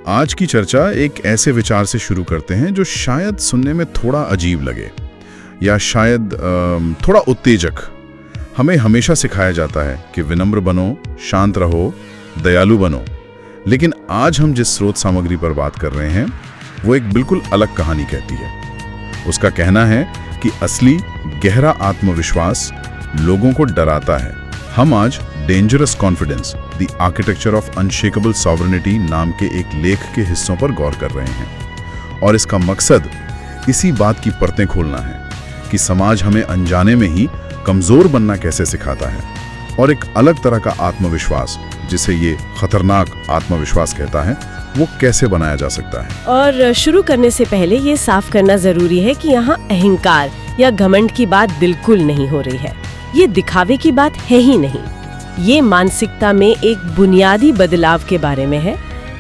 आज की चर्चा एक ऐसे विचार से शुरू करते हैं जो शायद सुनने में थोड़ा अजीब लगे या शायद थोड़ा उत्तेजक। हमें हमेशा सिखाया जाता है कि विनम्र बनो, शांत रहो, दयालु बनो, लेकिन आज हम जिस स्रोत सामग्री पर बात कर रहे हैं वो एक बिल्कुल अलग कहानी कहती है। उसका कहना है कि असली गहरा आत्मविश्वास लोगों को डराता है। हम आज dangerous confidence, the architecture of unshakeable sovereignty नाम के एक लेख के हिस्सों पर गौर कर रहे हैं और इसका मकसद इसी बात की परतें खोलना है कि समाज हमें अनजाने में ही कमजोर बनना कैसे सिखाता है और एक अलग तरह का आत्मविश्वास, जिसे ये खतरनाक आत्मविश्वास कहता है, वो कैसे बनाया जा सकता है। और शुरू करने से पहले ये साफ करना जरूरी है कि यहाँ अहंकार या घमंड की बात बिल्कुल नहीं हो रही है। ये दिखावे की बात है ही नहीं। ये मानसिकता में एक बुनियादी बदलाव के बारे में है।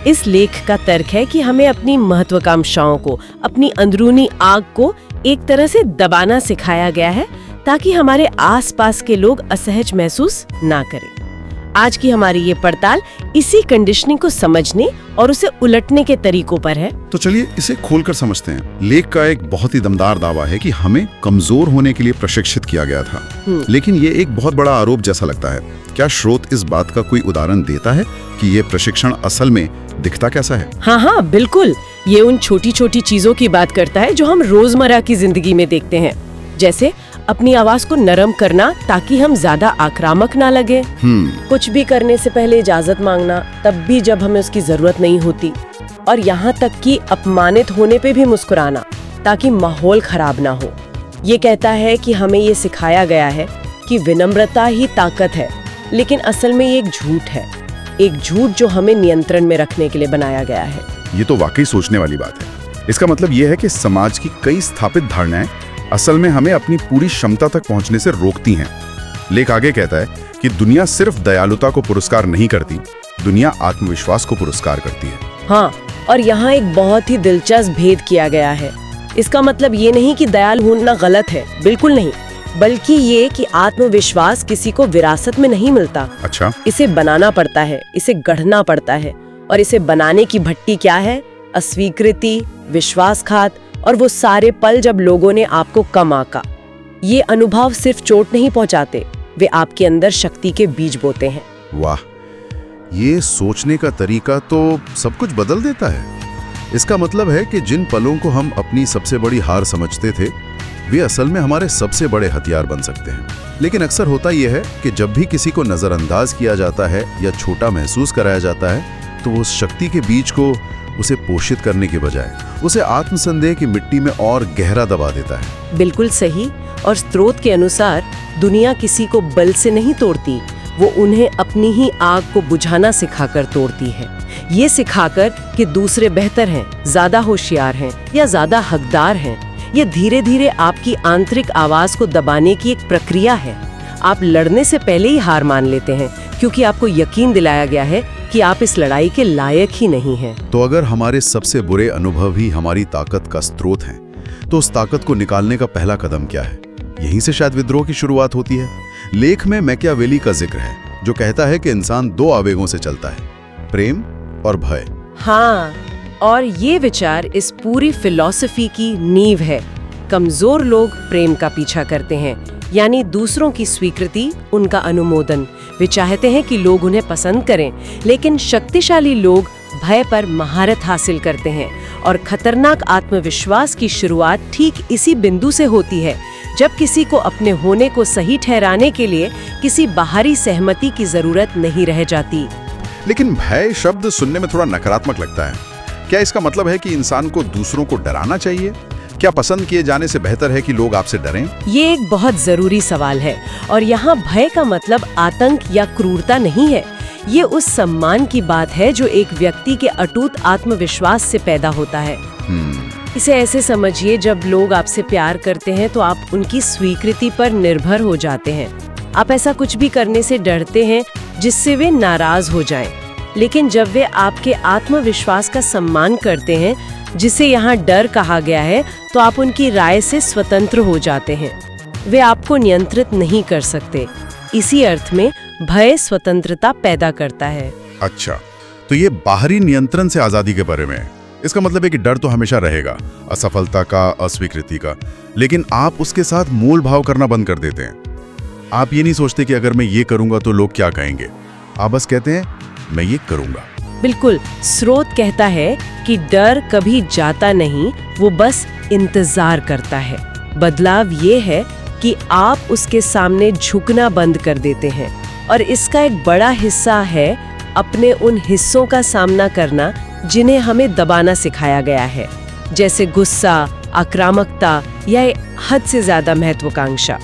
इस लेख का तर्क है कि हमें अपनी महत्वाकांक्षाओं को, अपनी अंदरूनी आग को एक तरह से दबाना सिखाया गया है ताकि हमारे आसपास के लोग असहज महसूस ना करें। आज की हमारी ये पड़ताल इसी कंडीशनिंग को समझने और उसे उलटने के तरीकों पर है। तो चलिए इसे खोलकर समझते हैं। लेख का एक बहुत ही दमदार दावा है कि हमें कमजोर होने के लिए प्रशिक्षित किया गया था, लेकिन ये एक बहुत बड़ा आरोप जैसा लगता है। क्या स्रोत इस बात का कोई उदाहरण देता है कि ये प्रशिक्षण असल में दिखता कैसा है? हाँ, बिल्कुल। ये उन छोटी छोटी चीजों की बात करता है जो हम रोजमर्रा की जिंदगी में देखते हैं, जैसे अपनी आवाज को नरम करना ताकि हम ज्यादा आक्रामक ना लगे, कुछ भी करने से पहले इजाजत मांगना, तब भी जब हमें उसकी जरूरत नहीं होती, और यहाँ तक कि अपमानित होने पे भी मुस्कुराना ताकि माहौल खराब ना हो। ये कहता है कि हमें ये सिखाया गया है कि विनम्रता ही ताकत है, लेकिन असल में ये एक झूठ है, एक झूठ जो हमें नियंत्रण में रखने के लिए बनाया गया है। ये तो वाकई सोचने वाली बात है। इसका मतलब ये है कि समाज की कई स्थापित धारणाएं असल में हमें अपनी पूरी क्षमता तक पहुंचने से रोकती हैं। लेख आगे कहता है कि दुनिया सिर्फ दयालुता को पुरस्कार नहीं करती, दुनिया आत्मविश्वास को पुरस्कार करती है। हाँ, और यहाँ एक बहुत ही दिलचस्प भेद किया गया है। इसका मतलब ये नहीं कि दयालु होना गलत है, बिल्कुल नहीं, बल्कि ये कि आत्मविश्वास किसी को विरासत में नहीं मिलता। अच्छा, इसे बनाना पड़ता है, इसे गढ़ना पड़ता है। और इसे बनाने की भट्टी क्या है? अस्वीकृति, विश्वासघात और वो सारे पल जब लोगों ने आपको कम आंका। ये अनुभव सिर्फ चोट नहीं पहुंचाते, वे आपके अंदर शक्ति के बीज बोते हैं। वाह, ये सोचने का तरीका तो सब कुछ बदल देता है। इसका मतलब है कि जिन पलों को हम अपनी सबसे बड़ी हार समझते थे, वे असल में हमारे सबसे बड़े हथियार बन सकते हैं। लेकिन अक्सर होता यह है कि जब भी किसी को नजरअंदाज किया जाता है या छोटा महसूस कराया जाता है, तो वो उस शक्ति के बीज को उसे पोषित करने के बजाय उसे आत्मसंदेह की मिट्टी में और गहरा दबा देता है। बिल्कुल सही। और स्रोत के अनुसार दुनिया किसी को बल से नहीं तोड़ती, वो उन्हें अपनी ही आग को बुझाना सिखाकर तोड़ती है। ये सिखाकर कि दूसरे बेहतर हैं, ज्यादा होशियार हैं या ज्यादा हकदार हैं। ये धीरे धीरे आपकी आंतरिक आवाज को दबाने की एक प्रक्रिया है। आप लड़ने से पहले ही हार मान लेते हैं क्योंकि आपको यकीन दिलाया गया है कि आप इस लड़ाई के लायक ही नहीं हैं। तो अगर हमारे सबसे बुरे अनुभव ही हमारी ताकत का स्रोत हैं, तो उस ताकत को निकालने का पहला कदम क्या है? यहीं से शायद विद्रोह की शुरुआत होती है। लेख में मैकियावेली का जिक्र है, जो कहता है कि इंसान दो आवेगों से चलता है, प्रेम और भय। हाँ, और ये विचार इस पूरी फिलॉसफी की नींव है। कमजोर लोग प्रेम का पीछा करते हैं, यानी दूसरों की स्वीकृति, उनका अनुमोदन। वे चाहते हैं कि लोग उन्हें पसंद करें, लेकिन शक्तिशाली लोग भय पर महारत हासिल करते हैं। और खतरनाक आत्मविश्वास की शुरुआत ठीक इसी बिंदु से होती है, जब किसी को अपने होने को सही ठहराने के लिए किसी बाहरी सहमति की जरूरत नहीं रह जाती। लेकिन भय शब्द सुनने में थोड़ा नकारात्मक लगता है। क्या इसका मतलब है कि इंसान को दूसरों को डराना चाहिए? क्या पसंद किए जाने से बेहतर है कि लोग आपसे डरें? ये एक बहुत जरूरी सवाल है। और यहाँ भय का मतलब आतंक या क्रूरता नहीं है। ये उस सम्मान की बात है जो एक व्यक्ति के अटूट आत्मविश्वास से पैदा होता है। इसे ऐसे समझिए, जब लोग आपसे प्यार करते हैं तो आप उनकी स्वीकृति पर निर्भर हो जाते हैं। आप ऐसा कुछ भी करने से डरते हैं जिससे वे नाराज हो जाएं। लेकिन जब वे आपके आत्मविश्वास का सम्मान करते हैं, जिसे यहाँ डर कहा गया है, तो आप उनकी राय से स्वतंत्र हो जाते हैं। वे आपको नियंत्रित नहीं कर सकते। इसी अर्थ में भय स्वतंत्रता पैदा करता है। अच्छा, तो ये बाहरी नियंत्रण से आजादी के बारे में है। इसका मतलब है कि डर तो हमेशा रहेगा, असफलता का, अस्वीकृति का, लेकिन आप उसके साथ मोल भाव करना बंद कर देते हैं। आप ये नहीं सोचते कि अगर मैं ये करूंगा तो लोग क्या कहेंगे, आप बस कहते हैं मैं ये करूंगा। बिल्कुल, स्रोत कहता है कि डर कभी जाता नहीं, वो बस इंतजार करता है। बदलाव ये है कि आप उसके सामने झुकना बंद कर देते हैं, और इसका एक बड़ा हिस्सा है अपने उन हिस्सों का सामना करना जिन्हें हमें दबाना सिखाया गया है, जैसे गुस्सा, आक्रामकता या हद से ज्यादा महत्वाकांक्षा।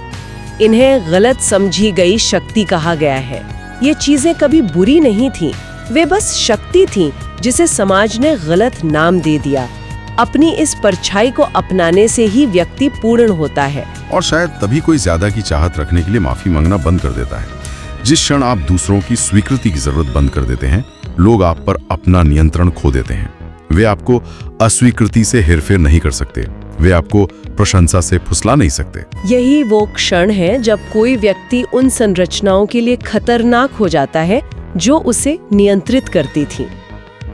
इन्हें गलत समझी गई शक्ति कहा गया है। ये चीजें कभी बुरी नहीं थीं, वे बस शक्ति थीं जिसे समाज ने गलत नाम दे दिया। अपनी इस परछाई को अपनाने से ही व्यक्ति पूर्ण होता है, और शायद तभी कोई ज्यादा की चाहत रखने के लिए माफी मांगना बंद कर देता है। जिस क्षण आप दूसरों की स्वीकृति की जरूरत बंद कर देते हैं, लोग आप पर अपना नियंत्रण खो देते हैं। वे आपको अस्वीकृति से हेरफेर नहीं कर सकते, वे आपको प्रशंसा से फुसला नहीं सकते। यही वो क्षण है जब कोई व्यक्ति उन संरचनाओं के लिए खतरनाक हो जाता है जो उसे नियंत्रित करती थी।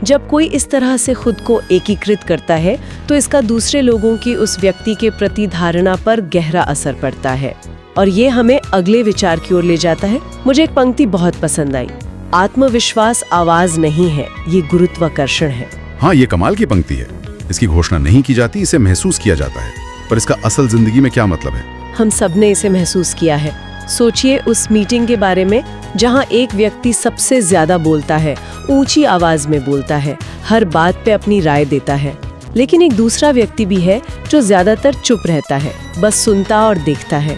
जब कोई इस तरह से खुद को एकीकृत करता है तो इसका दूसरे लोगों की उस व्यक्ति के प्रति धारणा पर गहरा असर पड़ता है, और ये हमें अगले विचार की ओर ले जाता है। मुझे एक पंक्ति बहुत पसंद आई, आत्मविश्वास आवाज नहीं है, ये गुरुत्वाकर्षण है। हाँ, ये कमाल की पंक्ति है। इसकी घोषणा नहीं की जाती, इसे महसूस किया जाता है, पर इसका असल जिंदगी में क्या मतलब है? हम सबने इसे महसूस किया है। सोचिए उस मीटिंग के बारे में जहां एक व्यक्ति सबसे ज्यादा बोलता है, ऊंची आवाज में बोलता है, हर बात पे अपनी राय देता है, लेकिन एक दूसरा व्यक्ति भी है जो ज्यादातर चुप रहता है, बस सुनता और देखता है।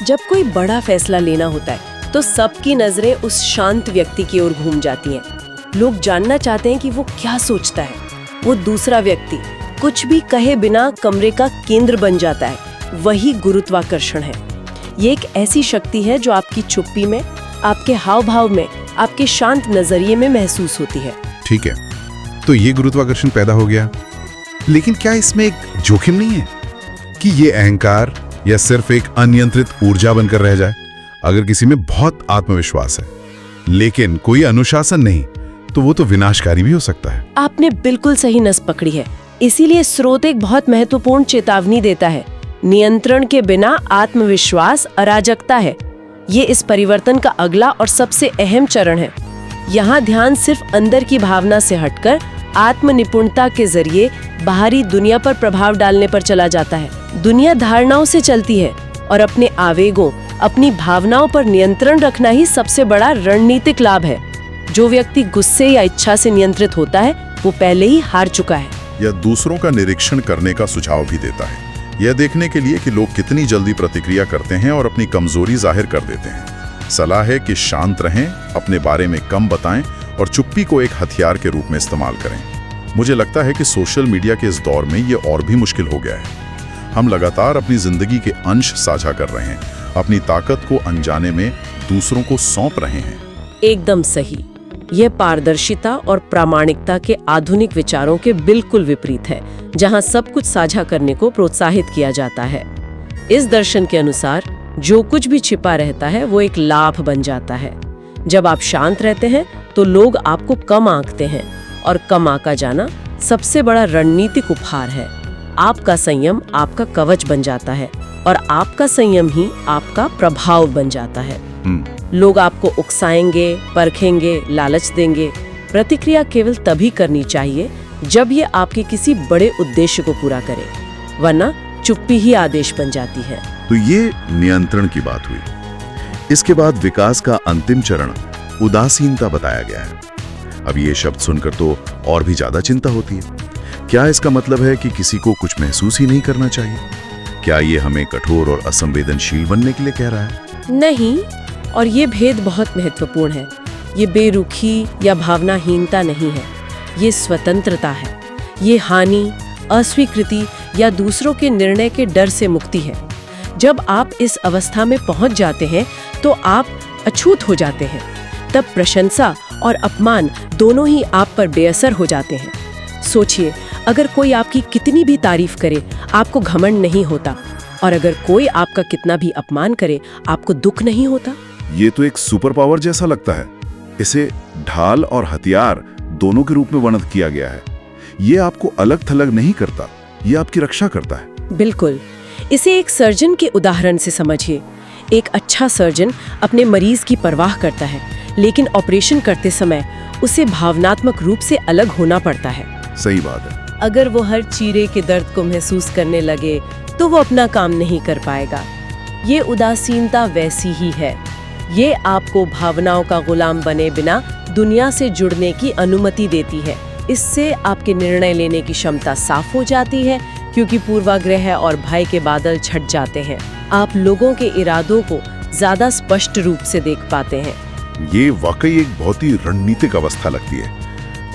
जब कोई बड़ा फैसला लेना होता है तो सबकी नजरें उस शांत व्यक्ति की ओर घूम जाती हैं। लोग जानना चाहते हैं कि वो क्या सोचता है। वो दूसरा व्यक्ति कुछ भी कहे बिना कमरे का केंद्र बन जाता है। वही गुरुत्वाकर्षण है। ये एक ऐसी शक्ति है जो आपकी चुप्पी में, आपके हाव भाव में, आपके शांत नजरिए में महसूस होती है। ठीक है, तो ये गुरुत्वाकर्षण पैदा हो गया, लेकिन क्या इसमें एक जोखिम नहीं है कि ये अहंकार या सिर्फ एक अनियंत्रित ऊर्जा बनकर रह जाए? अगर किसी में बहुत आत्मविश्वास है लेकिन कोई अनुशासन नहीं, तो वो तो विनाशकारी भी हो सकता है। आपने बिल्कुल सही नस पकड़ी है। इसीलिए स्रोत एक बहुत महत्वपूर्ण चेतावनी देता है। नियंत्रण के बिना आत्मविश्वास अराजकता है। ये इस परिवर्तन का अगला और सबसे अहम चरण है। यहाँ ध्यान सिर्फ अंदर की भावना से हटकर आत्मनिपुणता के जरिए बाहरी दुनिया पर प्रभाव डालने पर चला जाता है। दुनिया धारणाओं से चलती है और अपने आवेगों, अपनी भावनाओं पर नियंत्रण रखना ही सबसे बड़ा रणनीतिक लाभ है। जो व्यक्ति गुस्से या इच्छा से नियंत्रित होता है वो पहले ही हार चुका है। यह दूसरों का निरीक्षण करने का सुझाव भी देता है, यह देखने के लिए कि लोग कितनी जल्दी प्रतिक्रिया करते हैं और अपनी कमजोरी जाहिर कर देते हैं। सलाह है कि शांत रहें, अपने बारे में कम बताएं और चुप्पी को एक हथियार के रूप में इस्तेमाल करें। मुझे लगता है कि सोशल मीडिया के इस दौर में ये और भी मुश्किल हो गया है। हम लगातार अपनी जिंदगी के अंश साझा कर रहे हैं, अपनी ताकत को अनजाने में दूसरों को सौंप रहे हैं। एकदम सही। यह पारदर्शिता और प्रामाणिकता के आधुनिक विचारों के बिल्कुल विपरीत है, जहां सब कुछ साझा करने को प्रोत्साहित किया जाता है। इस दर्शन के अनुसार जो कुछ भी छिपा रहता है वो एक लाभ बन जाता है। जब आप शांत रहते हैं तो लोग आपको कम आंकते हैं, और कम आंका जाना सबसे बड़ा रणनीतिक उपहार है। आपका संयम आपका कवच बन जाता है, और आपका संयम ही आपका प्रभाव बन जाता है। लोग आपको उकसाएंगे, परखेंगे, लालच देंगे। प्रतिक्रिया केवल तभी करनी चाहिए जब ये आपके किसी बड़े उद्देश्य को पूरा करे, वरना चुप्पी ही आदेश बन जाती है। तो ये नियंत्रण की बात हुई। इसके बाद विकास का अंतिम चरण उदासीनता बताया गया है। अब ये शब्द सुनकर तो और भी ज्यादा चिंता होती है। क्या इसका मतलब है कि किसी को कुछ महसूस ही नहीं करना चाहिए? क्या ये हमें कठोर और असंवेदनशील बनने के लिए कह रहा है? नहीं, और ये भेद बहुत महत्वपूर्ण है। ये बेरुखी या भावनाहीनता नहीं है, ये स्वतंत्रता है। ये हानि, अस्वीकृति या दूसरों के निर्णय के डर से मुक्ति है। जब आप इस अवस्था में पहुंच जाते हैं तो आप अछूत हो जाते हैं। तब प्रशंसा और अपमान दोनों ही आप पर बेअसर हो जाते हैं। सोचिए, अगर कोई आपकी कितनी भी तारीफ करे, आपको घमंड नहीं होता, और अगर कोई आपका कितना भी अपमान करे, आपको दुख नहीं होता। ये तो एक सुपर पावर जैसा लगता है। इसे ढाल और हथियार दोनों के रूप में वर्णित किया गया है। ये आपको अलग थलग नहीं करता, ये आपकी रक्षा करता है। बिल्कुल। इसे एक सर्जन के उदाहरण से समझिए। एक अच्छा सर्जन अपने मरीज की परवाह करता है, लेकिन ऑपरेशन करते समय उसे भावनात्मक रूप से अलग होना पड़ता है। सही बात है। अगर वो हर चीरे के दर्द को महसूस करने लगे तो वो अपना काम नहीं कर पाएगा। ये उदासीनता वैसी ही है। ये आपको भावनाओं का गुलाम बने बिना दुनिया से जुड़ने की अनुमति देती है। इससे आपके निर्णय लेने की क्षमता साफ हो जाती है, क्योंकि पूर्वाग्रह और भय के बादल छट जाते हैं। आप लोगों के इरादों को ज्यादा स्पष्ट रूप से देख पाते हैं। ये वाकई एक बहुत ही रणनीतिक अवस्था लगती है,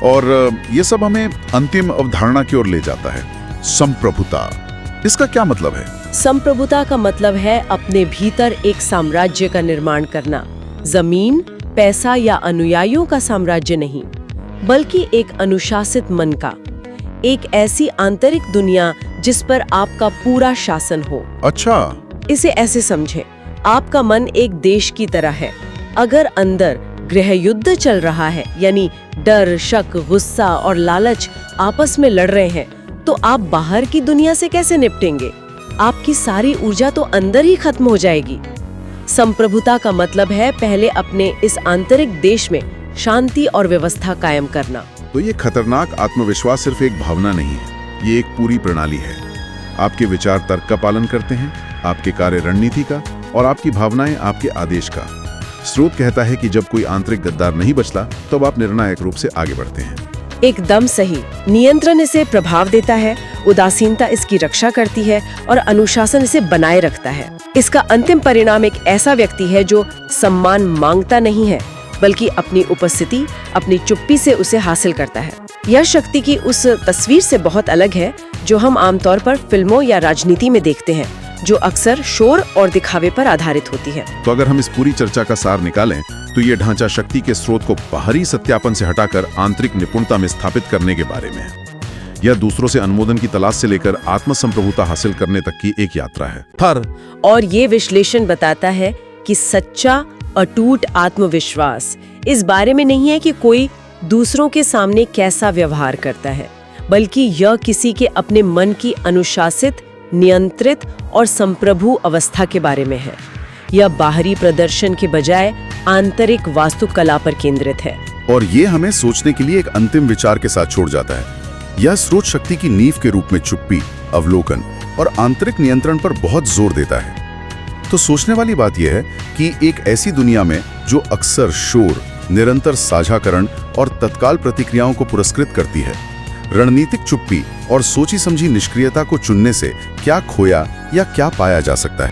और ये सब हमें अंतिम अवधारणा की ओर ले जाता है, संप्रभुता। इसका क्या मतलब है? संप्रभुता का मतलब है अपने भीतर एक साम्राज्य का निर्माण करना। जमीन, पैसा या अनुयायियों का साम्राज्य नहीं, बल्कि एक अनुशासित मन का। एक ऐसी आंतरिक दुनिया जिस पर आपका पूरा शासन हो। अच्छा। इसे ऐसे समझें, आपका मन एक देश की तरह है। अगर अंदर गृह युद्ध चल रहा है, यानी डर, शक, गुस्सा और लालच आपस में लड़ रहे हैं, तो आप बाहर की दुनिया से कैसे निपटेंगे? आपकी सारी ऊर्जा तो अंदर ही खत्म हो जाएगी। संप्रभुता का मतलब है पहले अपने इस आंतरिक देश में शांति और व्यवस्था कायम करना। तो ये खतरनाक आत्मविश्वास सिर्फ एक भावना नहीं है, ये एक पूरी प्रणाली है। आपके विचार तर्क का पालन करते हैं, आपके कार्य रणनीति का, और आपकी भावनाएं आपके आदेश का। स्रोत कहता है कि जब कोई आंतरिक गद्दार नहीं बचता, तब आप निर्णायक रूप से आगे बढ़ते हैं। एकदम सही। नियंत्रण इसे प्रभाव देता है, उदासीनता इसकी रक्षा करती है, और अनुशासन इसे बनाए रखता है। इसका अंतिम परिणाम एक ऐसा व्यक्ति है जो सम्मान मांगता नहीं है, बल्कि अपनी उपस्थिति, अपनी चुप्पी से उसे हासिल करता है। यह शक्ति की उस तस्वीर से बहुत अलग है जो हम आमतौर पर फिल्मों या राजनीति में देखते हैं, जो अक्सर शोर और दिखावे पर आधारित होती है। तो अगर हम इस पूरी चर्चा का सार निकालें, तो ये ढांचा शक्ति के स्रोत को बाहरी सत्यापन से हटाकर आंतरिक निपुणता में स्थापित करने के बारे में है। यह दूसरों से अनुमोदन की तलाश से लेकर आत्मसंप्रभुता हासिल करने तक की एक यात्रा है। और ये विश्लेषण बताता है कि सच्चा अटूट आत्मविश्वास इस बारे में नहीं है कि कोई दूसरों के सामने कैसा व्यवहार करता है, बल्कि यह किसी के अपने मन की अनुशासित, नियंत्रित और संप्रभु अवस्था के बारे में है। यह बाहरी प्रदर्शन के बजाय आंतरिक वास्तुकला पर केंद्रित है। और ये हमें सोचने के लिए एक अंतिम विचार के साथ छोड़ जाता है। यह स्रोत शक्ति की नींव के रूप में चुप्पी, अवलोकन और आंतरिक नियंत्रण पर बहुत जोर देता है। तो सोचने वाली बात यह है कि एक ऐसी दुनिया में जो अक्सर शोर, निरंतर साझाकरण और तत्काल प्रतिक्रियाओं को पुरस्कृत करती है, रणनीतिक चुप्पी और सोची समझी निष्क्रियता को चुनने से क्या खोया या क्या पाया जा सकता है?